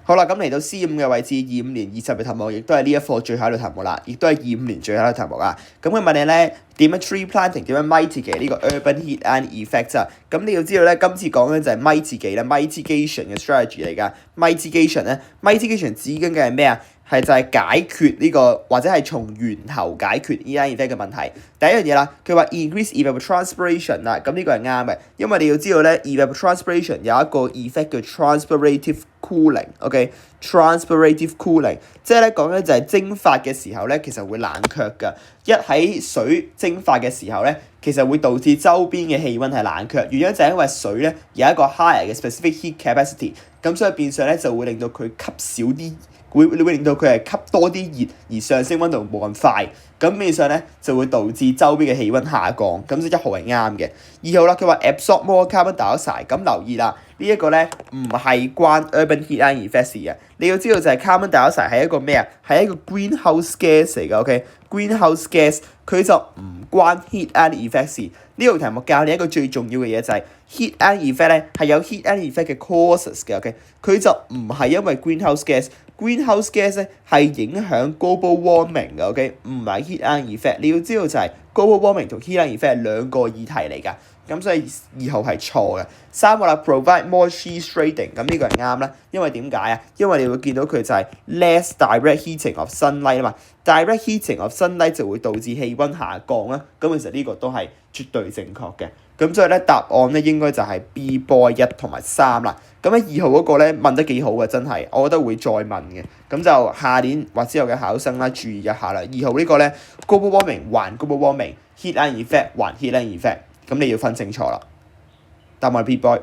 好啦，咁嚟到 C5嘅位置，25年20嘅題目，亦都係呢一課最後一道題目啦，亦都係25年最後一道題目啦。咁佢問你咧點樣 tree planting 點樣 mitigate 呢個 urban heat and effects 啊？咁你要知道咧，今次講緊就係 mitigation 嘅 strategy 嚟㗎。mitigation 指緊嘅係咩啊？係就係解決呢個或者係從源頭解決 heat and effect 嘅問題。第一樣嘢啦，佢話 increase evapotranspiration 啦，咁呢個係啱嘅，因為你要知道咧 evapotranspiration 有一個 effect 叫 transpirative cooling，transpirative cooling， 即係咧講緊就係蒸發嘅時候咧，其實會冷卻㗎。一喺水蒸發嘅時候咧，其實會導致周邊嘅氣温係冷卻，原因就係因為水咧有一個 higher 嘅 specific heat capacity，咁所以變相咧就會令到佢吸少啲。會令到佢係吸多啲熱而上升温度冇咁快，咁變相咧就會導致周邊嘅氣温下降，咁即1號係啱嘅。2號啦，佢話 absorb more carbon dioxide，咁留意啦，呢一個咧唔係關 urban heat and effect 嘅。你要知道就係 carbon dioxide 係一個咩啊？係一個 greenhouse gas 嚟㗎 ，OK？greenhouse gas 佢就唔關 heat and effect。呢道題目教你一個最重要嘅嘢就係 heat and effect 咧係有 heat and effect 嘅 causes 嘅 ，OK？佢就唔係因為 greenhouse gas。greenhouse gas 咧係影響 global warming 嘅 ，OK？ 唔係 heat and effect。你要知道就係 global warming 同 heat and effect 係兩個議題嚟㗎，咁所以2號係錯嘅。3個啦 ，provide more tree shading， 咁呢個係啱啦，因為點解啊？因為你會見到佢就係 less direct heating of sunlight 啊嘛 ，direct heating of sunlight 就會導致氣温下降啦，咁其實呢個都係絕對正確嘅。咁所以咧答案咧應該就係 B boy 1同埋3啦。咁喺2號嗰個咧問得幾好嘅，真係，我覺得會再問嘅。咁就下年或之後嘅考生啦，注意一下啦。2號呢個咧 global warming 還 global warming，heat and effect 還 heat and effect， 咁你要分清楚啦。答案係 B boy。